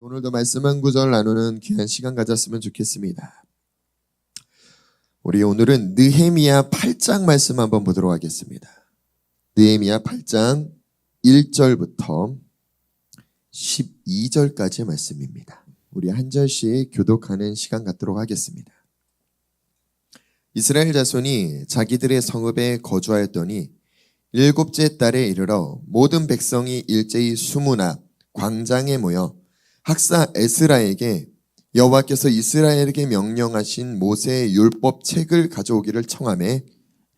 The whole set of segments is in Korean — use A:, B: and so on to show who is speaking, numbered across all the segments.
A: 오늘도 말씀 한 구절 나누는 귀한 시간 가졌으면 좋겠습니다. 우리 오늘은 느헤미야 8장 말씀 한번 보도록 하겠습니다. 느헤미야 8장 1절부터 12절까지의 말씀입니다. 우리 한 절씩 교독하는 시간 갖도록 하겠습니다. 이스라엘 자손이 자기들의 성읍에 거주하였더니 일곱째 달에 이르러 모든 백성이 일제히 수문 앞 광장에 모여 학사 에스라에게 여호와께서 이스라엘에게 명령하신 모세의 율법 책을 가져오기를 청하매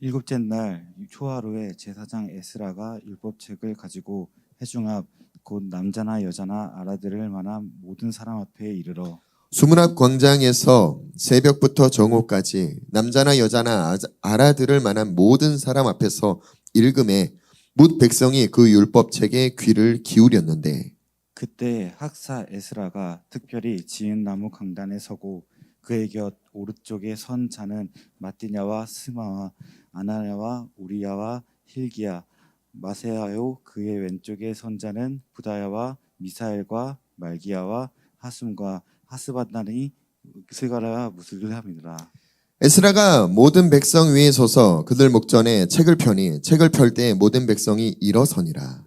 B: 일곱째 날 초하루에 제사장 에스라가 율법책을 가지고 회중 앞 곧 남자나 여자나 알아들을 만한 모든 사람 앞에 이르러
A: 수문 앞 광장에서 새벽부터 정오까지 남자나 여자나 알아들을 만한 모든 사람 앞에서 읽음에 뭇 백성이 그 율법 책에 귀를 기울였는데
B: 그때 학사 에스라가 특별히 지은 나무 강단에 서고 그의 곁 오른쪽에 선 자는 마띠냐와 스마와 아나야와 우리야와 힐기야 마세야요 그의 왼쪽에 선 자는 부다야와 미사엘과 말기야와 하숨과 하스바나니 스가랴와 무스를 함이니라.
A: 에스라가 모든 백성 위에 서서 그들 목전에 책을 펴니 책을 펼 때 모든 백성이 일어서니라.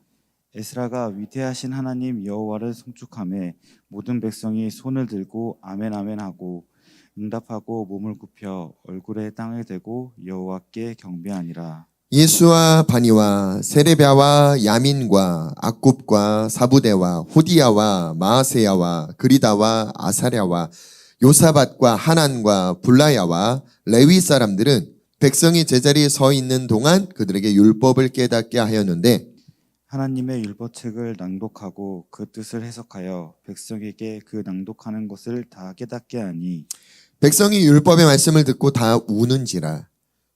B: 에스라가 위대하신 하나님 여호와를 송축하며 모든 백성이 손을 들고 아멘 아멘 하고 응답하고 몸을 굽혀 얼굴에 땅을 대고 여호와께 경배하니라.
A: 예수와 바니와 세레비아와 야민과 악굽과 사부대와 호디야와 마아세야와 그리다와 아사랴와 요사밧과 하난과 불라야와 레위 사람들은 백성이 제자리에 서 있는 동안 그들에게 율법을 깨닫게 하였는데
B: 하나님의 율법책을 낭독하고 그 뜻을 해석하여 백성에게 그 낭독하는 것을 다 깨닫게 하니
A: 백성이 율법의 말씀을 듣고 다 우는지라.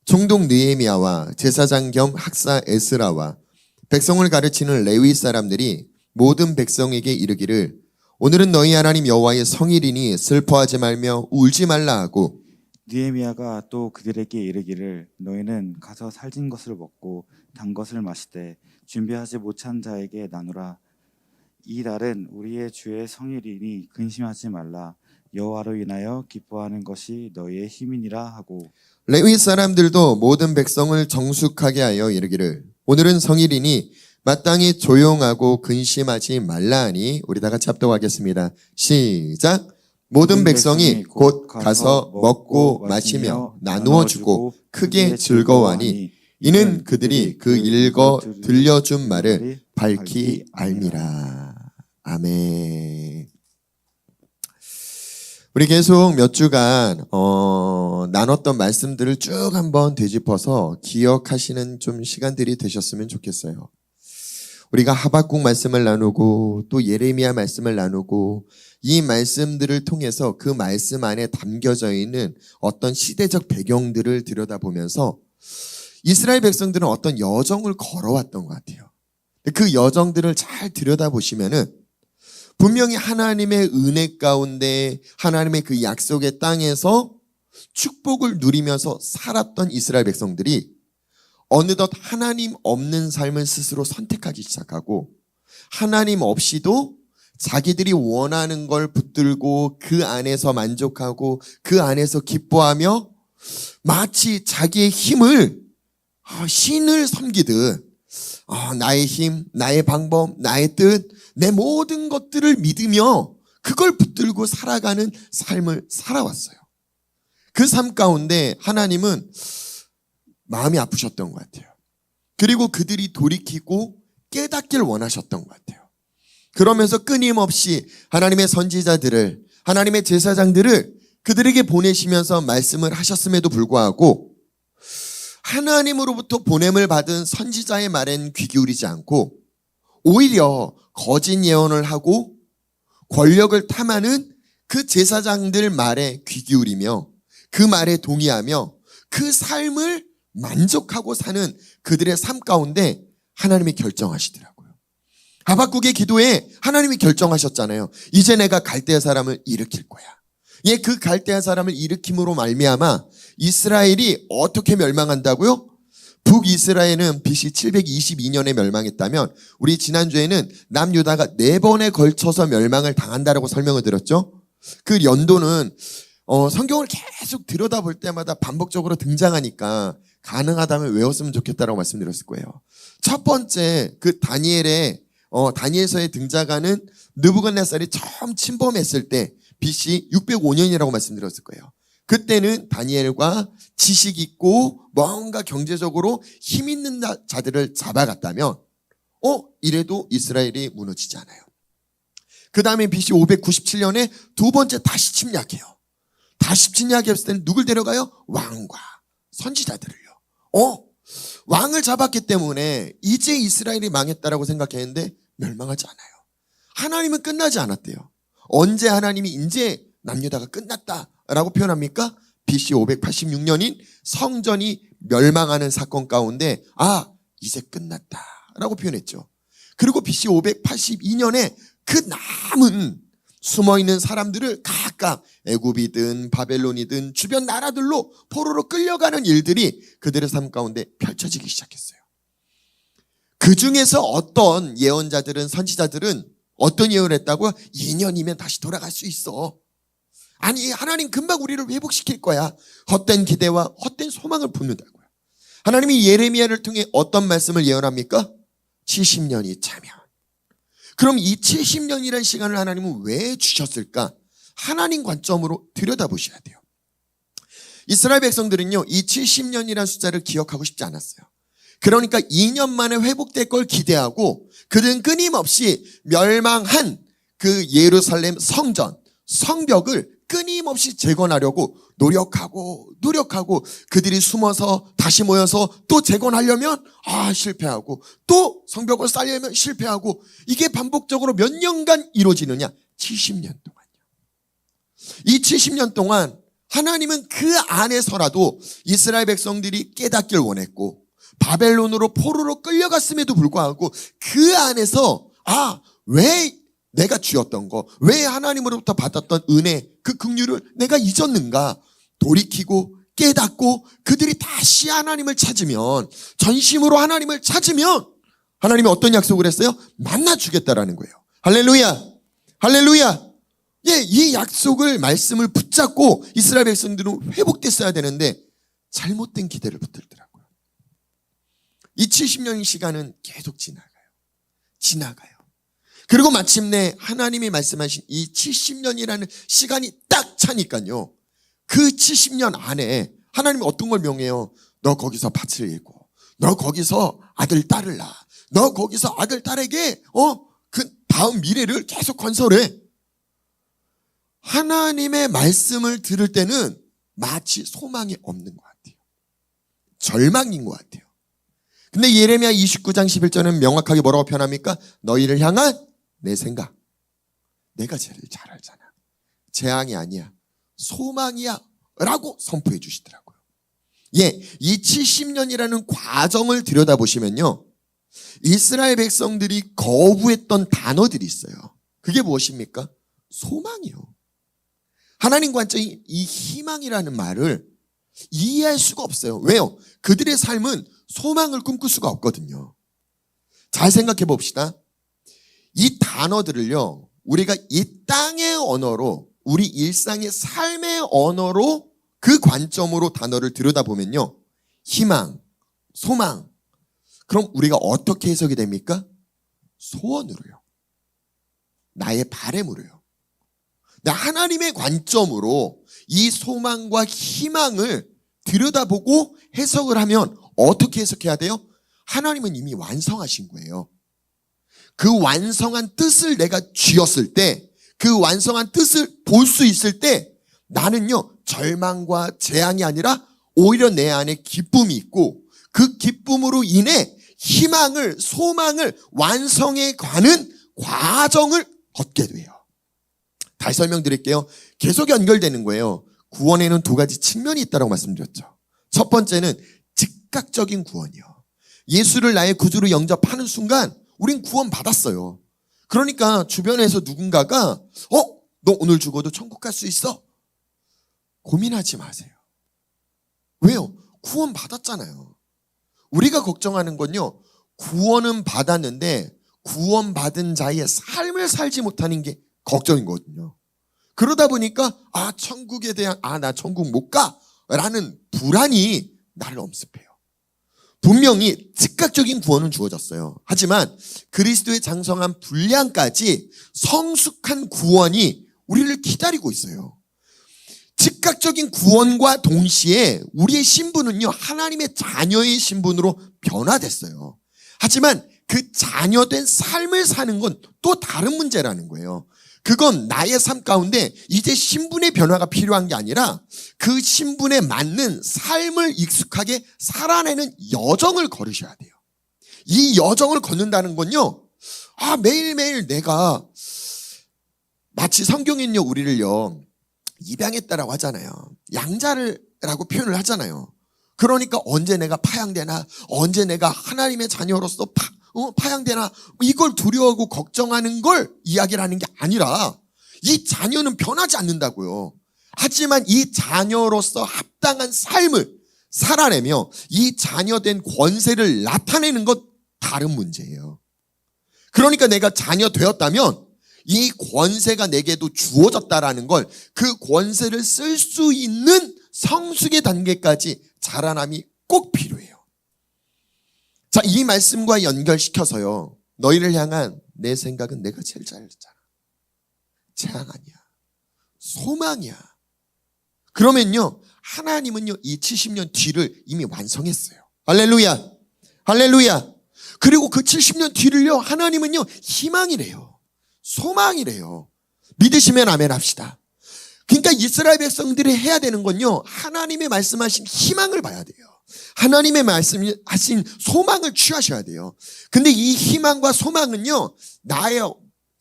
A: 총독 느헤미야와 제사장 겸 학사 에스라와 백성을 가르치는 레위 사람들이 모든 백성에게 이르기를 오늘은 너희 하나님 여호와의 성일이니 슬퍼하지 말며 울지 말라 하고
B: 느헤미야가 또 그들에게 이르기를 너희는 가서 살진 것을 먹고 단 것을 마시되 준비하지 못한 자에게 나누라. 이 날은 우리의 주의 성일이니 근심하지 말라. 여호와로 인하여 기뻐하는 것이 너희의 힘이니라 하고
A: 레위 사람들도 모든 백성을 정숙하게 하여 이르기를 오늘은 성일이니 마땅히 조용하고 근심하지 말라 하니 우리 다 같이 합독하겠습니다. 시작. 모든 백성이 곧 가서 먹고 마시며 나누어 주고 크게 즐거워하니 이는 그들이 그 읽어 들려준 말을 밝히 알미라. 아멘. 우리 계속 몇 주간 나눴던 말씀들을 쭉 한번 되짚어서 기억하시는 좀 시간들이 되셨으면 좋겠어요. 우리가 하박국 말씀을 나누고 또 예레미야 말씀을 나누고 이 말씀들을 통해서 그 말씀 안에 담겨져 있는 어떤 시대적 배경들을 들여다보면서 이스라엘 백성들은 어떤 여정을 걸어왔던 것 같아요. 그 여정들을 잘 들여다보시면은 분명히 하나님의 은혜 가운데 하나님의 그 약속의 땅에서 축복을 누리면서 살았던 이스라엘 백성들이 어느덧 하나님 없는 삶을 스스로 선택하기 시작하고 하나님 없이도 자기들이 원하는 걸 붙들고 그 안에서 만족하고 그 안에서 기뻐하며 마치 자기의 힘을 신을 섬기듯 나의 힘, 나의 방법, 나의 뜻, 내 모든 것들을 믿으며 그걸 붙들고 살아가는 삶을 살아왔어요. 그 삶 가운데 하나님은 마음이 아프셨던 것 같아요. 그리고 그들이 돌이키고 깨닫기를 원하셨던 것 같아요. 그러면서 끊임없이 하나님의 선지자들을, 하나님의 제사장들을 그들에게 보내시면서 말씀을 하셨음에도 불구하고 하나님으로부터 보냄을 받은 선지자의 말엔 귀 기울이지 않고 오히려 거짓 예언을 하고 권력을 탐하는 그 제사장들 말에 귀 기울이며 그 말에 동의하며 그 삶을 만족하고 사는 그들의 삶 가운데 하나님이 결정하시더라고요. 하박국의 기도에 하나님이 결정하셨잖아요. 이제 내가 갈대아 사람을 일으킬 거야. 그 갈대아 사람을 일으킴으로 말미암아 이스라엘이 어떻게 멸망한다고요? 북이스라엘은 BC 722년에 멸망했다면 우리 지난주에는 남유다가 4번에 걸쳐서 멸망을 당한다라고 설명을 드렸죠. 그 연도는 성경을 계속 들여다볼 때마다 반복적으로 등장하니까 가능하다면 외웠으면 좋겠다라고 말씀드렸을 거예요. 첫 번째 그 다니엘서에 등장하는 느부갓네살이 처음 침범했을 때 BC 605년이라고 말씀드렸을 거예요. 그때는 다니엘과 지식 있고 뭔가 경제적으로 힘 있는 자들을 잡아갔다면 이래도 이스라엘이 무너지지 않아요. 그 다음에 BC 597년에 두 번째 다시 침략해요. 다시 침략했을 때는 누굴 데려가요? 왕과 선지자들을요. 왕을 잡았기 때문에 이제 이스라엘이 망했다라고 생각했는데 멸망하지 않아요. 하나님은 끝나지 않았대요. 언제 하나님이 이제 남유다가 끝났다라고 표현합니까? BC 586년인 성전이 멸망하는 사건 가운데 이제 끝났다라고 표현했죠. 그리고 BC 582년에 그 남은 숨어있는 사람들을 각각 애굽이든 바벨론이든 주변 나라들로 포로로 끌려가는 일들이 그들의 삶 가운데 펼쳐지기 시작했어요. 그 중에서 어떤 예언자들은 선지자들은 어떤 예언을 했다고요? 2년이면 다시 돌아갈 수 있어. 아니 하나님 금방 우리를 회복시킬 거야. 헛된 기대와 헛된 소망을 품는다고요. 하나님이 예레미야를 통해 어떤 말씀을 예언합니까? 70년이 차면. 그럼 이 70년이라는 시간을 하나님은 왜 주셨을까? 하나님 관점으로 들여다보셔야 돼요. 이스라엘 백성들은요, 이 70년이라는 숫자를 기억하고 싶지 않았어요. 그러니까 2년 만에 회복될 걸 기대하고 그들은 끊임없이 멸망한 그 예루살렘 성전, 성벽을 끊임없이 재건하려고 노력하고 그들이 숨어서 다시 모여서 또 재건하려면 실패하고 또 성벽을 쌓으려면 실패하고 이게 반복적으로 몇 년간 이루어지느냐? 70년 동안요. 이 70년 동안 하나님은 그 안에서라도 이스라엘 백성들이 깨닫길 원했고 바벨론으로 포로로 끌려갔음에도 불구하고 그 안에서 왜 내가 주었던 거, 왜 하나님으로부터 받았던 은혜, 그 긍휼을 내가 잊었는가 돌이키고 깨닫고 그들이 다시 하나님을 찾으면, 전심으로 하나님을 찾으면 하나님이 어떤 약속을 했어요? 만나 주겠다라는 거예요. 할렐루야, 할렐루야. 이 약속을, 말씀을 붙잡고 이스라엘 백성들은 회복됐어야 되는데 잘못된 기대를 붙들더라고요. 이 70년의 시간은 계속 지나가요. 그리고 마침내 하나님이 말씀하신 이 70년이라는 시간이 딱 차니까요. 그 70년 안에 하나님이 어떤 걸 명해요? 너 거기서 밭을 일고, 너 거기서 아들 딸을 낳아, 너 거기서 아들 딸에게 그 다음 미래를 계속 건설해. 하나님의 말씀을 들을 때는 마치 소망이 없는 것 같아요. 절망인 것 같아요. 근데 예레미야 29장 11절은 명확하게 뭐라고 표현합니까? 너희를 향한 내 생각, 내가 제일 잘 알잖아. 재앙이 아니야, 소망이야 라고 선포해 주시더라고요. 이 70년이라는 과정을 들여다보시면요, 이스라엘 백성들이 거부했던 단어들이 있어요. 그게 무엇입니까? 소망이요. 하나님 관점이 이 희망이라는 말을 이해할 수가 없어요. 왜요? 그들의 삶은 소망을 꿈꿀 수가 없거든요. 잘 생각해 봅시다. 이 단어들을요, 우리가 이 땅의 언어로, 우리 일상의 삶의 언어로 그 관점으로 단어를 들여다보면요, 희망, 소망, 그럼 우리가 어떻게 해석이 됩니까? 소원으로요. 나의 바람으로요. 하나님의 관점으로 이 소망과 희망을 들여다보고 해석을 하면 어떻게 해석해야 돼요? 하나님은 이미 완성하신 거예요. 그 완성한 뜻을 내가 쥐었을 때, 그 완성한 뜻을 볼 수 있을 때 나는요, 절망과 재앙이 아니라 오히려 내 안에 기쁨이 있고 그 기쁨으로 인해 희망을, 소망을 완성해 가는 과정을 걷게 돼요. 다시 설명드릴게요. 계속 연결되는 거예요. 구원에는 두 가지 측면이 있다고 말씀드렸죠. 첫 번째는 즉각적인 구원이요. 예수를 나의 구주로 영접하는 순간 우린 구원 받았어요. 그러니까 주변에서 누군가가 너 오늘 죽어도 천국 갈 수 있어? 고민하지 마세요. 왜요? 구원 받았잖아요. 우리가 걱정하는 건요, 구원은 받았는데 구원받은 자의 삶을 살지 못하는 게 걱정이거든요. 그러다 보니까 천국에 대한 나 천국 못 가라는 불안이 나를 엄습해요. 분명히 즉각적인 구원은 주어졌어요. 하지만 그리스도의 장성한 분량까지 성숙한 구원이 우리를 기다리고 있어요. 즉각적인 구원과 동시에 우리의 신분은요, 하나님의 자녀의 신분으로 변화됐어요. 하지만 그 자녀된 삶을 사는 건 또 다른 문제라는 거예요. 그건 나의 삶 가운데 이제 신분의 변화가 필요한 게 아니라 그 신분에 맞는 삶을 익숙하게 살아내는 여정을 걸으셔야 돼요. 이 여정을 걷는다는 건요, 매일매일 내가 마치 성경은요, 우리를요, 입양했다라고 하잖아요. 양자라고 표현을 하잖아요. 그러니까 언제 내가 파양되나, 언제 내가 하나님의 자녀로서 파양되나, 이걸 두려워하고 걱정하는 걸 이야기를 하는 게 아니라 이 자녀는 변하지 않는다고요. 하지만 이 자녀로서 합당한 삶을 살아내며 이 자녀된 권세를 나타내는 것 다른 문제예요. 그러니까 내가 자녀 되었다면 이 권세가 내게도 주어졌다라는 걸, 그 권세를 쓸 수 있는 성숙의 단계까지 자라남이 꼭 필요해요. 자, 이 말씀과 연결시켜서요, 너희를 향한 내 생각은 내가 제일 잘했잖아. 재앙 아니야. 소망이야. 그러면요, 하나님은요, 이 70년 뒤를 이미 완성했어요. 할렐루야. 할렐루야. 그리고 그 70년 뒤를요, 하나님은요, 희망이래요. 소망이래요. 믿으시면 아멘 합시다. 그러니까 이스라엘 백성들이 해야 되는 건요, 하나님의 말씀하신 희망을 봐야 돼요. 하나님의 말씀하신 소망을 취하셔야 돼요. 근데 이 희망과 소망은요, 나의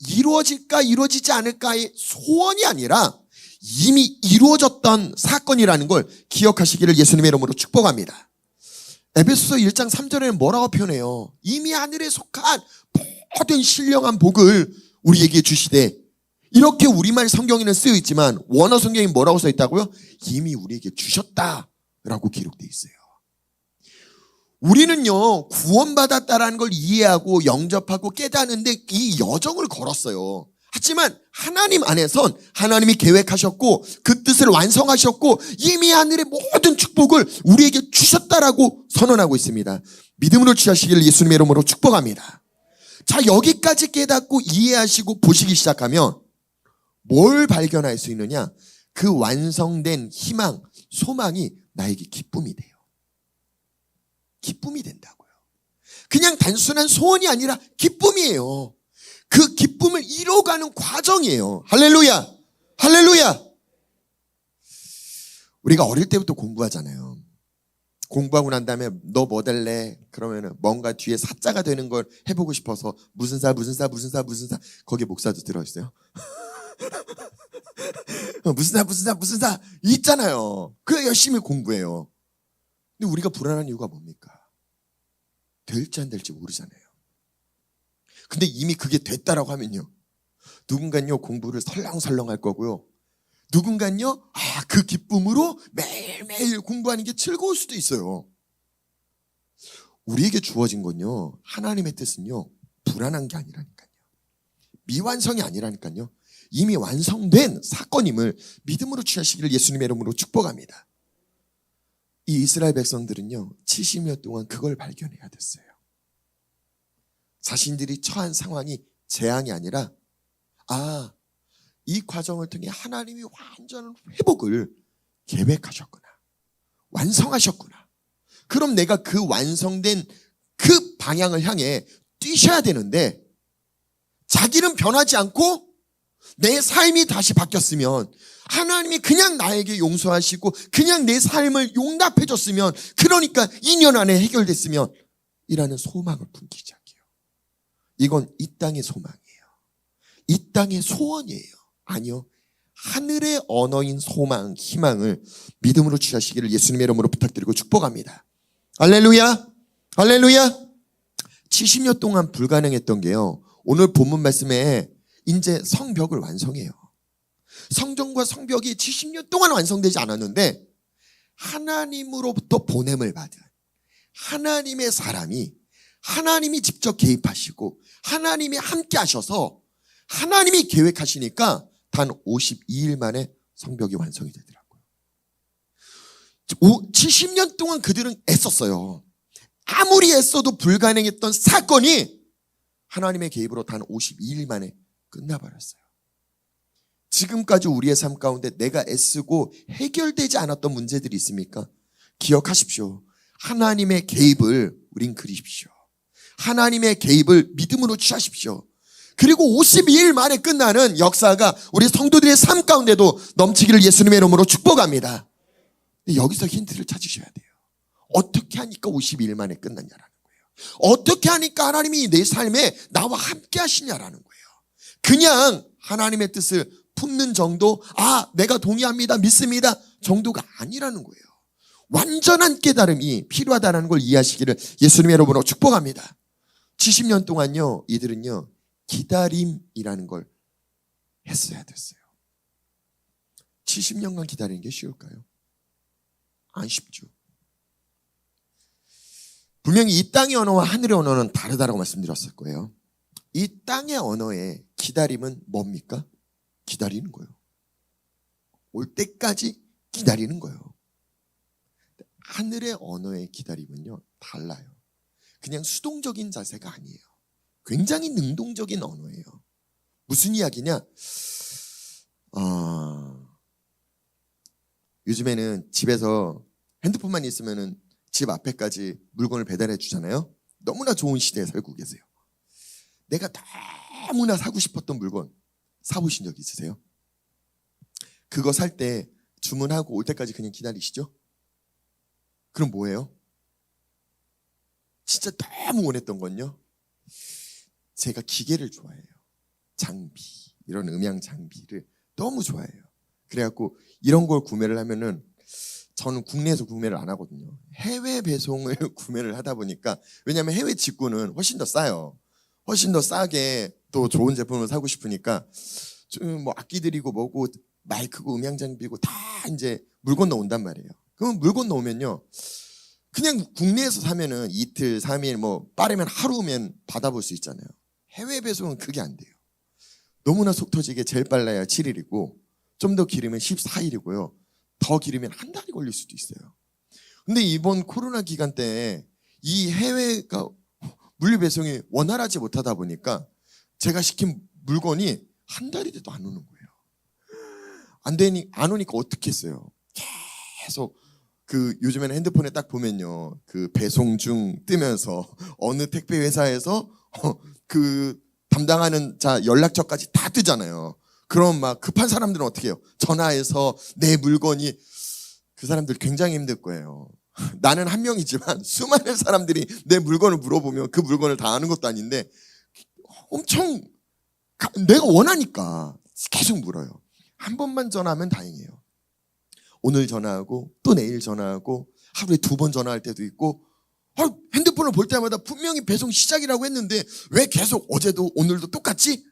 A: 이루어질까 이루어지지 않을까의 소원이 아니라 이미 이루어졌던 사건이라는 걸 기억하시기를 예수님의 이름으로 축복합니다. 에베소서 1장 3절에는 뭐라고 표현해요? 이미 하늘에 속한 모든 신령한 복을 우리에게 주시되, 이렇게 우리말 성경에는 쓰여 있지만 원어 성경에 뭐라고 써 있다고요? 이미 우리에게 주셨다라고 기록되어 있어요. 우리는요, 구원받았다라는 걸 이해하고 영접하고 깨닫는데 이 여정을 걸었어요. 하지만 하나님 안에선 하나님이 계획하셨고 그 뜻을 완성하셨고 이미 하늘의 모든 축복을 우리에게 주셨다라고 선언하고 있습니다. 믿음으로 취하시기를 예수님의 이름으로 축복합니다. 자, 여기까지 깨닫고 이해하시고 보시기 시작하면 뭘 발견할 수 있느냐? 그 완성된 희망, 소망이 나에게 기쁨이 돼요. 기쁨이 된다고요. 그냥 단순한 소원이 아니라 기쁨이에요. 그 기쁨을 이뤄가는 과정이에요. 할렐루야. 할렐루야. 우리가 어릴 때부터 공부하잖아요. 공부하고 난 다음에 너 뭐 될래? 그러면은 뭔가 뒤에 사자가 되는 걸 해보고 싶어서 무슨 사 거기에 목사도 들어있어요. 무슨 사 있잖아요. 그래 열심히 공부해요. 근데 우리가 불안한 이유가 뭡니까? 될지 안 될지 모르잖아요. 근데 이미 그게 됐다라고 하면요, 누군가는요 공부를 설렁설렁 할 거고요, 누군가는요 그 기쁨으로 매일매일 공부하는 게 즐거울 수도 있어요. 우리에게 주어진 건요, 하나님의 뜻은요 불안한 게 아니라니까요, 미완성이 아니라니까요, 이미 완성된 사건임을 믿음으로 취하시기를 예수님의 이름으로 축복합니다. 이 이스라엘 백성들은요 70년 동안 그걸 발견해야 됐어요. 자신들이 처한 상황이 재앙이 아니라 이 과정을 통해 하나님이 완전한 회복을 계획하셨구나, 완성하셨구나. 그럼 내가 그 완성된 그 방향을 향해 뛰셔야 되는데, 자기는 변하지 않고 내 삶이 다시 바뀌었으면, 하나님이 그냥 나에게 용서하시고 그냥 내 삶을 용납해 줬으면, 그러니까 2년 안에 해결됐으면 이라는 소망을 품기 시작해요. 이건 이 땅의 소망이에요. 이 땅의 소원이에요. 아니요, 하늘의 언어인 소망, 희망을 믿음으로 취하시기를 예수님의 이름으로 부탁드리고 축복합니다. 할렐루야. 할렐루야. 70년 동안 불가능했던 게요, 오늘 본문 말씀에 이제 성벽을 완성해요. 성전과 성벽이 70년 동안 완성되지 않았는데 하나님으로부터 보냄을 받은, 하나님의 사람이 하나님이 직접 개입하시고 하나님이 함께 하셔서 하나님이 계획하시니까 단 52일 만에 성벽이 완성이 되더라고요. 70년 동안 그들은 애썼어요. 아무리 애써도 불가능했던 사건이 하나님의 개입으로 단 52일 만에 끝나버렸어요. 지금까지 우리의 삶 가운데 내가 애쓰고 해결되지 않았던 문제들이 있습니까? 기억하십시오. 하나님의 개입을 우린 그리십시오. 하나님의 개입을 믿음으로 취하십시오. 그리고 52일 만에 끝나는 역사가 우리 성도들의 삶 가운데도 넘치기를 예수님의 이름으로 축복합니다. 여기서 힌트를 찾으셔야 돼요. 어떻게 하니까 52일 만에 끝났냐라는 거예요. 어떻게 하니까 하나님이 내 삶에 나와 함께 하시냐라는 거예요. 그냥 하나님의 뜻을 품는 정도, 내가 동의합니다, 믿습니다 정도가 아니라는 거예요. 완전한 깨달음이 필요하다는 걸 이해하시기를 예수님의 이름으로 축복합니다. 70년 동안요, 이들은요, 기다림이라는 걸 했어야 됐어요. 70년간 기다리는 게 쉬울까요? 안 쉽죠. 분명히 이 땅의 언어와 하늘의 언어는 다르다고 말씀드렸을 거예요. 이 땅의 언어의 기다림은 뭡니까? 기다리는 거예요. 올 때까지 기다리는 거예요. 하늘의 언어의 기다림은요, 달라요. 그냥 수동적인 자세가 아니에요. 굉장히 능동적인 언어예요. 무슨 이야기냐? 요즘에는 집에서 핸드폰만 있으면은 집 앞에까지 물건을 배달해 주잖아요. 너무나 좋은 시대에 살고 계세요. 내가 너무나 사고 싶었던 물건 사보신 적 있으세요? 그거 살 때 주문하고 올 때까지 그냥 기다리시죠? 그럼 뭐예요? 진짜 너무 원했던 건요, 제가 기계를 좋아해요. 장비, 이런 음향 장비를 너무 좋아해요. 그래갖고 이런 걸 구매를 하면은 저는 국내에서 구매를 안 하거든요. 해외 배송을 구매를 하다 보니까, 왜냐하면 해외 직구는 훨씬 더 싸요. 훨씬 더 싸게 또 좋은 제품을 사고 싶으니까 좀 뭐 악기들이고 뭐고 마이크고 음향 장비고 다 이제 물건 넣어온단 말이에요. 그러면 물건 넣으면요, 그냥 국내에서 사면은 이틀, 3일, 뭐 빠르면 하루면 받아볼 수 있잖아요. 해외 배송은 그게 안 돼요. 너무나 속 터지게 제일 빨라야 7일이고 좀 더 길으면 14일이고요. 더 길으면 한 달이 걸릴 수도 있어요. 근데 이번 코로나 기간 때 이 해외가 물류 배송이 원활하지 못하다 보니까 제가 시킨 물건이 한 달이 돼도 안 오는 거예요. 안 오니까 어떻게 했어요? 계속 요즘에는 핸드폰에 딱 보면요, 그 배송 중 뜨면서 어느 택배 회사에서 그 담당하는 자 연락처까지 다 뜨잖아요. 그럼 막 급한 사람들은 어떻게 해요? 전화해서 내 물건이, 그 사람들 굉장히 힘들 거예요. 나는 한 명이지만 수많은 사람들이 내 물건을 물어보면 그 물건을 다 아는 것도 아닌데 엄청 내가 원하니까 계속 물어요. 한 번만 전화하면 다행이에요. 오늘 전화하고 또 내일 전화하고 하루에 2번 전화할 때도 있고, 핸드폰을 볼 때마다 분명히 배송 시작이라고 했는데 왜 계속 어제도 오늘도 똑같지?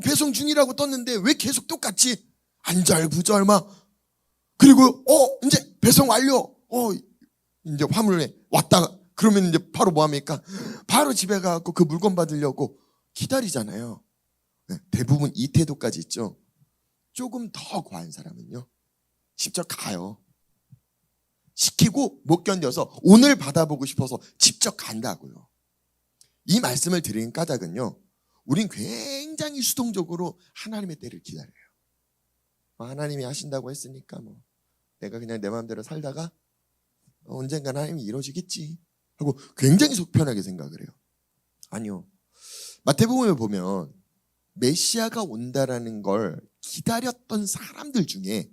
A: 배송 중이라고 떴는데 왜 계속 똑같지? 안절부절 막. 그리고 이제 배송 완료. 이제 화물에 왔다 그러면 이제 바로 뭐 합니까? 바로 집에 가고 그 물건 받으려고 기다리잖아요. 네, 대부분 이 태도까지 있죠. 조금 더 과한 사람은요, 직접 가요. 시키고 못 견뎌서 오늘 받아보고 싶어서 직접 간다고요. 이 말씀을 드리는 까닭은요, 우린 굉장히 수동적으로 하나님의 때를 기다려요. 하나님이 하신다고 했으니까 뭐 내가 그냥 내 마음대로 살다가 언젠가 하나님이 이루어지겠지 하고 굉장히 속 편하게 생각을 해요. 아니요. 마태복음을 보면 메시아가 온다라는 걸 기다렸던 사람들 중에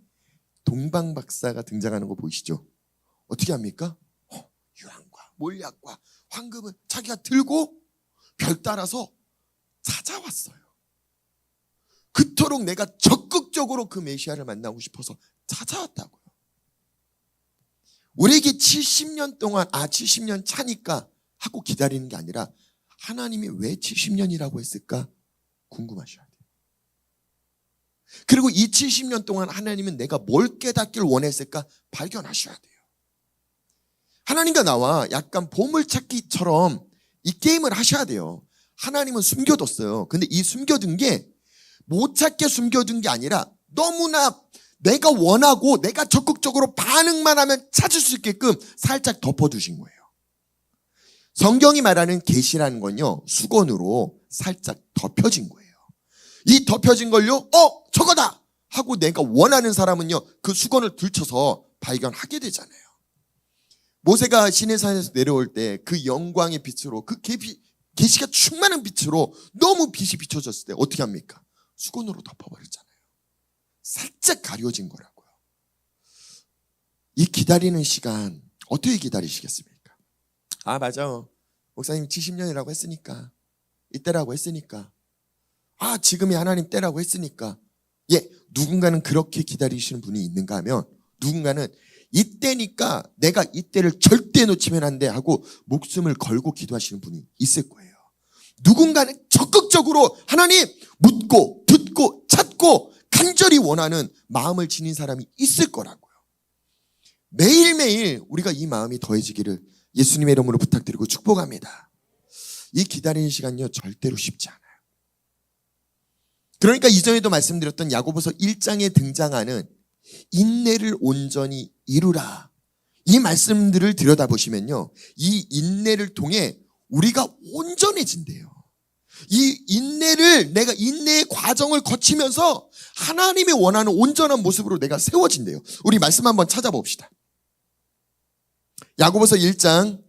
A: 동방박사가 등장하는 거 보이시죠? 어떻게 합니까? 유황과 몰약과 황금을 자기가 들고 별 따라서 찾아왔어요. 그토록 내가 적극적으로 그 메시아를 만나고 싶어서 찾아왔다고요. 우리에게 70년 동안 70년 차니까 하고 기다리는 게 아니라 하나님이 왜 70년이라고 했을까 궁금하셔야 돼요. 그리고 이 70년 동안 하나님은 내가 뭘 깨닫길 원했을까 발견하셔야 돼요. 하나님과 나와 약간 보물찾기처럼 이 게임을 하셔야 돼요. 하나님은 숨겨뒀어요. 근데 이 숨겨둔 게 못 찾게 숨겨둔 게 아니라 너무나 내가 원하고 내가 적극적으로 반응만 하면 찾을 수 있게끔 살짝 덮어두신 거예요. 성경이 말하는 계시라는 건요, 수건으로 살짝 덮여진 거예요. 이 덮여진 걸요, 저거다! 하고 내가 원하는 사람은요, 그 수건을 들춰서 발견하게 되잖아요. 모세가 시내산에서 내려올 때 그 영광의 빛으로, 그 계시가 충만한 빛으로 너무 빛이 비춰졌을 때 어떻게 합니까? 수건으로 덮어버렸잖아요. 살짝 가려진 거라고요. 이 기다리는 시간 어떻게 기다리시겠습니까? 아, 맞아. 목사님 70년이라고 했으니까, 이때라고 했으니까, 지금이 하나님 때라고 했으니까. 예, 누군가는 그렇게 기다리시는 분이 있는가 하면, 누군가는 이때니까 내가 이때를 절대 놓치면 안 돼 하고 목숨을 걸고 기도하시는 분이 있을 거예요. 누군가는 적극적으로 하나님 묻고 듣고 찾고 간절히 원하는 마음을 지닌 사람이 있을 거라고요. 매일매일 우리가 이 마음이 더해지기를 예수님의 이름으로 부탁드리고 축복합니다. 이 기다리는 시간요, 절대로 쉽지 않아요. 그러니까 이전에도 말씀드렸던 야고보서 1장에 등장하는 인내를 온전히 이루라, 이 말씀들을 들여다보시면요, 이 인내를 통해 우리가 온전해진대요. 이 인내를, 내가 인내의 과정을 거치면서 하나님이 원하는 온전한 모습으로 내가 세워진대요. 우리 말씀 한번 찾아봅시다. 야고보서 1장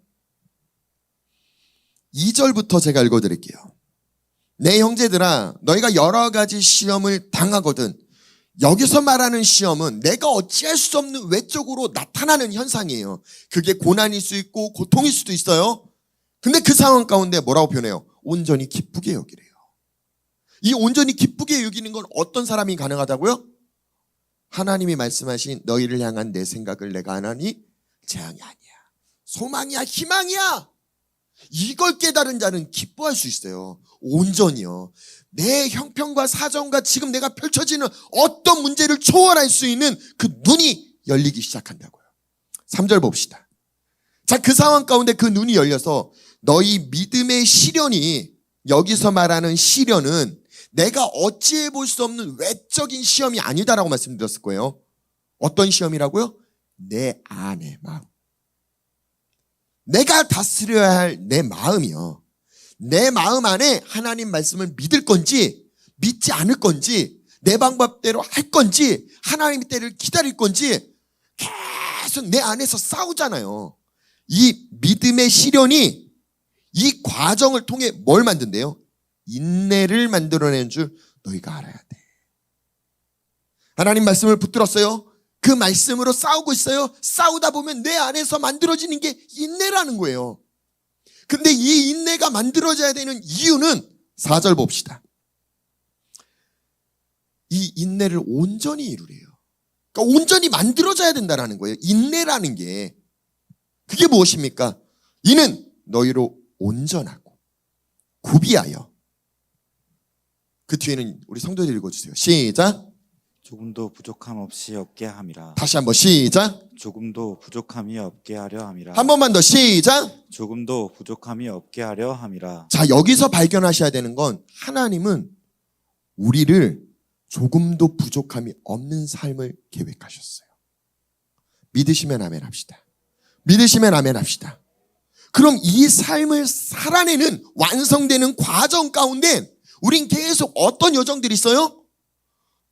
A: 2절부터 제가 읽어드릴게요. 내 형제들아, 너희가 여러 가지 시험을 당하거든. 여기서 말하는 시험은 내가 어찌할 수 없는 외적으로 나타나는 현상이에요. 그게 고난일 수 있고 고통일 수도 있어요. 근데 그 상황 가운데 뭐라고 표현해요? 온전히 기쁘게 여기래요. 이 온전히 기쁘게 여기는 건 어떤 사람이 가능하다고요? 하나님이 말씀하신 너희를 향한 내 생각을 내가 하나니 재앙이 아니야, 소망이야, 희망이야. 이걸 깨달은 자는 기뻐할 수 있어요. 온전히요. 내 형편과 사정과 지금 내가 펼쳐지는 어떤 문제를 초월할 수 있는 그 눈이 열리기 시작한다고요. 3절 봅시다. 자, 그 상황 가운데 그 눈이 열려서 너희 믿음의 시련이, 여기서 말하는 시련은 내가 어찌해 볼 수 없는 외적인 시험이 아니다라고 말씀드렸을 거예요. 어떤 시험이라고요? 내 안의 마음. 내가 다스려야 할 내 마음이요. 내 마음 안에 하나님 말씀을 믿을 건지 믿지 않을 건지, 내 방법대로 할 건지 하나님의 때를 기다릴 건지 계속 내 안에서 싸우잖아요. 이 믿음의 시련이 이 과정을 통해 뭘 만든대요? 인내를 만들어내는 줄 너희가 알아야 돼. 하나님 말씀을 붙들었어요. 그 말씀으로 싸우고 있어요. 싸우다 보면 내 안에서 만들어지는 게 인내라는 거예요. 근데 이 인내가 만들어져야 되는 이유는 4절 봅시다. 이 인내를 온전히 이루래요. 그러니까 온전히 만들어져야 된다는 거예요. 인내라는 게. 그게 무엇입니까? 이는 너희로 온전하고 구비하여. 그 뒤에는 우리 성도들 읽어주세요. 시작.
B: 조금도 부족함 없이 없게 함이라.
A: 다시 한번 시작.
B: 조금도 부족함이 없게 하려 함이라.
A: 한 번만 더 시작.
B: 조금도 부족함이 없게 하려 함이라.
A: 자, 여기서 발견하셔야 되는 건 하나님은 우리를 조금도 부족함이 없는 삶을 계획하셨어요. 믿으시면 아멘 합시다. 믿으시면 아멘 합시다. 그럼 이 삶을 살아내는, 완성되는 과정 가운데 우린 계속 어떤 여정들이 있어요?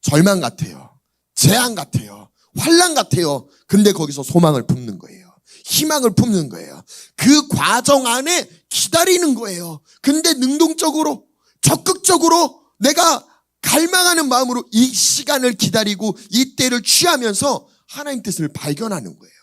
A: 절망 같아요. 재앙 같아요. 환난 같아요. 근데 거기서 소망을 품는 거예요. 희망을 품는 거예요. 그 과정 안에 기다리는 거예요. 근데 능동적으로, 적극적으로 내가 갈망하는 마음으로 이 시간을 기다리고 이 때를 취하면서 하나님 뜻을 발견하는 거예요.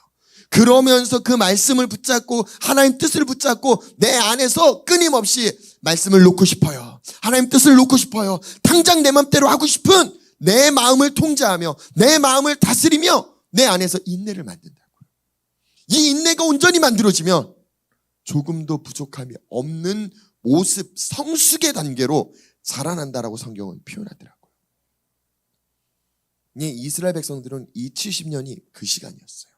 A: 그러면서 그 말씀을 붙잡고 하나님 뜻을 붙잡고 내 안에서 끊임없이 말씀을 놓고 싶어요. 하나님 뜻을 놓고 싶어요. 당장 내 맘대로 하고 싶은 내 마음을 통제하며 내 마음을 다스리며 내 안에서 인내를 만든다고요. 이 인내가 온전히 만들어지면 조금도 부족함이 없는 모습, 성숙의 단계로 자라난다라고 성경은 표현하더라고요. 이 이스라엘 백성들은 이 70년이 그 시간이었어요.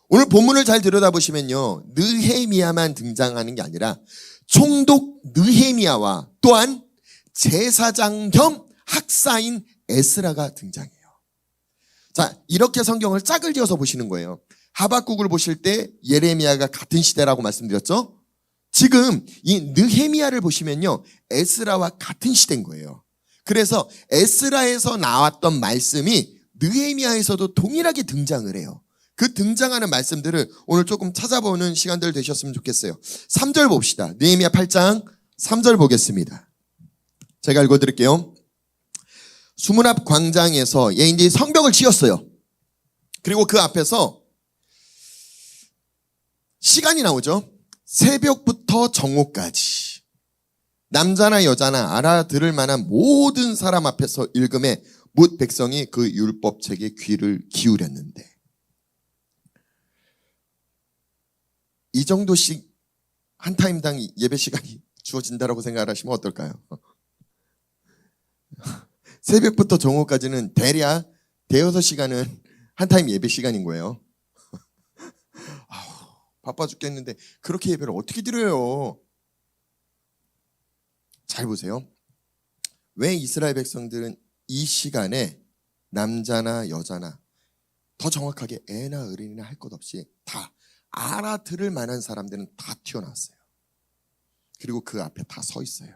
A: 오늘 본문을 잘 들여다보시면요, 느헤미야만 등장하는 게 아니라 총독 느헤미야와 또한 제사장 겸 학사인 에스라가 등장해요. 자, 이렇게 성경을 짝을 지어서 보시는 거예요. 하박국을 보실 때 예레미야가 같은 시대라고 말씀드렸죠? 지금 이 느헤미야를 보시면요, 에스라와 같은 시대인 거예요. 그래서 에스라에서 나왔던 말씀이 느헤미야에서도 동일하게 등장을 해요. 그 등장하는 말씀들을 오늘 조금 찾아보는 시간들 되셨으면 좋겠어요. 3절 봅시다. 느헤미야 8장 3절 보겠습니다. 제가 읽어드릴게요. 수문 앞 광장에서 이제 성벽을 지었어요. 그리고 그 앞에서 시간이 나오죠. 새벽부터 정오까지 남자나 여자나 알아들을 만한 모든 사람 앞에서 읽음에 뭇 백성이 그 율법책에 귀를 기울였는데, 이 정도씩 한 타임당 예배 시간이 주어진다라고 생각하시면 어떨까요? 새벽부터 정오까지는 대략 대여섯 시간은 한 타임 예배 시간인 거예요. 아우, 바빠 죽겠는데 그렇게 예배를 어떻게 드려요? 잘 보세요. 왜 이스라엘 백성들은 이 시간에 남자나 여자나 더 정확하게 애나 어린이나 할 것 없이 다 알아들을 만한 사람들은 다 튀어나왔어요. 그리고 그 앞에 다 서 있어요.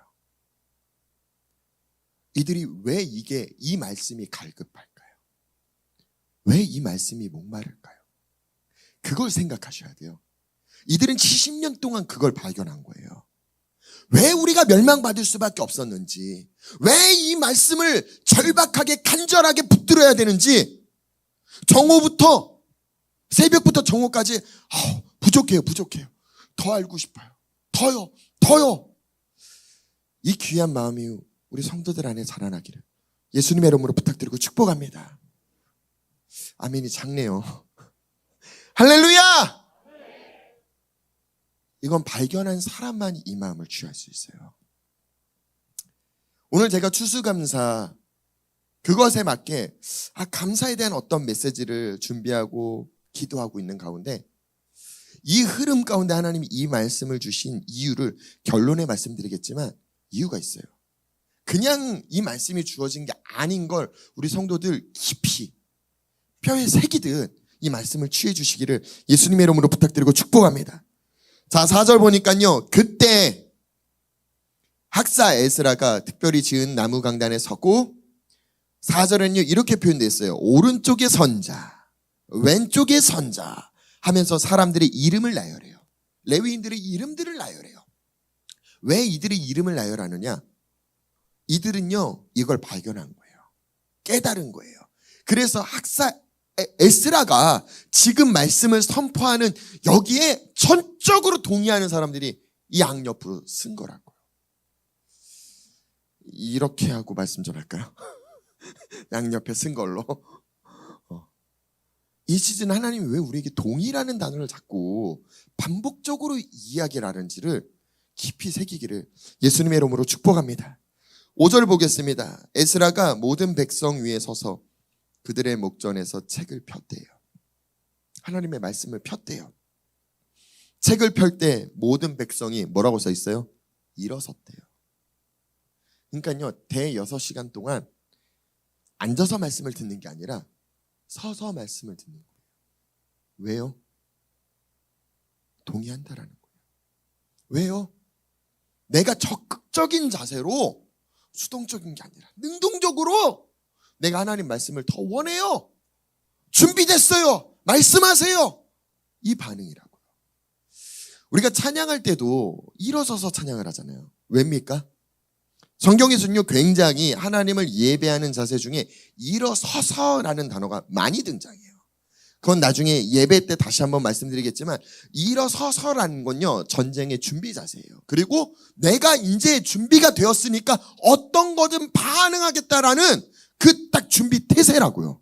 A: 이들이 왜 이 말씀이 갈급할까요? 왜 이 말씀이 목마를까요? 그걸 생각하셔야 돼요. 이들은 70년 동안 그걸 발견한 거예요. 왜 우리가 멸망받을 수밖에 없었는지, 왜 이 말씀을 절박하게 간절하게 붙들어야 되는지, 정오부터 새벽부터 정오까지 부족해요. 더 알고 싶어요. 더요. 이 귀한 마음이 우리 성도들 안에 자라나기를 예수님의 이름으로 부탁드리고 축복합니다. 아멘이 작네요. 할렐루야! 이건 발견한 사람만 이 마음을 취할 수 있어요. 오늘 제가 추수감사 그것에 맞게 감사에 대한 어떤 메시지를 준비하고 기도하고 있는 가운데, 이 흐름 가운데 하나님이 이 말씀을 주신 이유를 결론에 말씀드리겠지만 이유가 있어요. 그냥 이 말씀이 주어진 게 아닌 걸 우리 성도들 깊이 뼈에 새기듯 이 말씀을 취해 주시기를 예수님의 이름으로 부탁드리고 축복합니다. 자, 4절 보니까요, 그때 학사 에스라가 특별히 지은 나무 강단에 서고, 4절에는요 이렇게 표현되어 있어요. 오른쪽에 선자, 왼쪽에 선자 하면서 사람들의 이름을 나열해요. 레위인들의 이름들을 나열해요. 왜 이들의 이름을 나열하느냐? 이들은요 이걸 발견한 거예요. 깨달은 거예요. 그래서 학사 에스라가 지금 말씀을 선포하는 여기에 전적으로 동의하는 사람들이 이 양옆으로 쓴 거라고요. 이렇게 하고 말씀 좀 할까요? 양옆에 쓴 걸로. 이 시즌 하나님이 왜 우리에게 동의라는 단어를 자꾸 반복적으로 이야기를 하는지를 깊이 새기기를 예수님의 이름으로 축복합니다. 5절 보겠습니다. 에스라가 모든 백성 위에 서서 그들의 목전에서 책을 폈대요. 하나님의 말씀을 폈대요. 책을 펼 때 모든 백성이 뭐라고 써 있어요? 일어섰대요. 그러니까요, 대 6시간 동안 앉아서 말씀을 듣는 게 아니라 서서 말씀을 듣는 거예요. 왜요? 동의한다라는 거예요. 왜요? 내가 적극적인 자세로 수동적인 게 아니라 능동적으로 내가 하나님 말씀을 더 원해요. 준비됐어요. 말씀하세요. 이 반응이라고요. 우리가 찬양할 때도 일어서서 찬양을 하잖아요. 왜입니까? 성경에서는요 굉장히 하나님을 예배하는 자세 중에 일어서서라는 단어가 많이 등장해요. 그건 나중에 예배 때 다시 한번 말씀드리겠지만, 일어서서라는 건요 전쟁의 준비 자세예요. 그리고 내가 이제 준비가 되었으니까 어떤 거든 반응하겠다라는 그 딱 준비 태세라고요.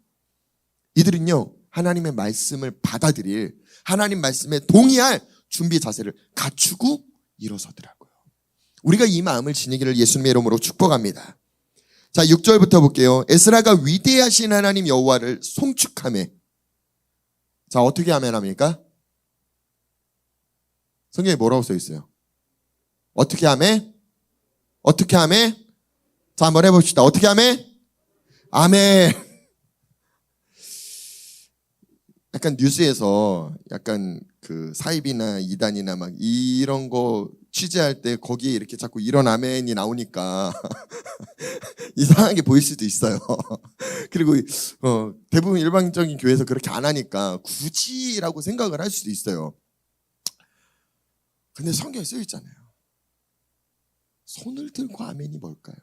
A: 이들은요 하나님의 말씀을 받아들일, 하나님 말씀에 동의할 준비 자세를 갖추고 일어서더라고요. 우리가 이 마음을 지니기를 예수님의 이름으로 축복합니다. 자, 6절부터 볼게요. 에스라가 위대하신 하나님 여호와를 송축하며 자, 어떻게 아멘 합니까? 성경에 뭐라고 써 있어요? 어떻게 아멘? 어떻게 아멘? 자, 한번 해봅시다. 어떻게 아멘? 아멘. 약간 뉴스에서 약간 그 사입이나 이단이나 막 이런 거 취재할 때 거기에 이렇게 자꾸 이런 아멘이 나오니까 이상하게 보일 수도 있어요. 그리고 대부분 일반적인 교회에서 그렇게 안 하니까 굳이라고 생각을 할 수도 있어요. 근데 성경에 쓰여 있잖아요. 손을 들고 아멘이 뭘까요?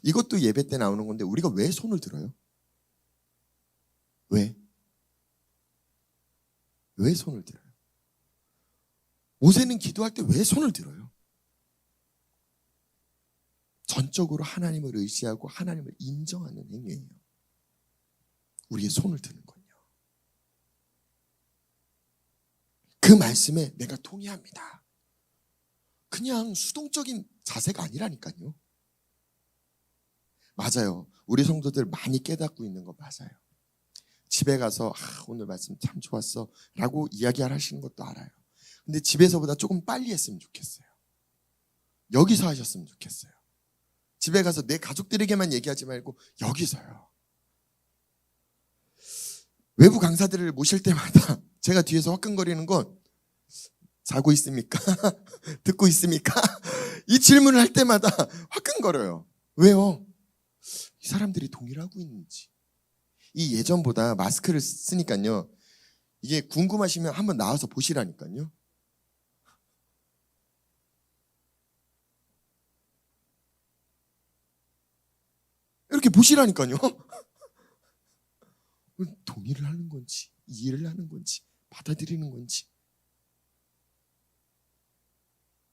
A: 이것도 예배 때 나오는 건데 우리가 왜 손을 들어요? 왜? 왜 손을 들어요? 모세는 기도할 때 왜 손을 들어요? 전적으로 하나님을 의지하고 하나님을 인정하는 행위예요. 우리의 손을 드는 건요. 그 말씀에 내가 동의합니다. 그냥 수동적인 자세가 아니라니까요. 맞아요. 우리 성도들 많이 깨닫고 있는 거 맞아요. 집에 가서 오늘 말씀 참 좋았어 라고 이야기를 하시는 것도 알아요. 근데 집에서보다 조금 빨리 했으면 좋겠어요. 여기서 하셨으면 좋겠어요. 집에 가서 내 가족들에게만 얘기하지 말고 여기서요. 외부 강사들을 모실 때마다 제가 뒤에서 화끈거리는 건 자고 있습니까? 듣고 있습니까? 이 질문을 할 때마다 화끈거려요. 왜요? 이 사람들이 동의를 하고 있는지. 이 예전보다 마스크를 쓰니까요. 이게 궁금하시면 한번 나와서 보시라니까요. 이렇게 보시라니까요. 동의를 하는 건지, 이해를 하는 건지, 받아들이는 건지.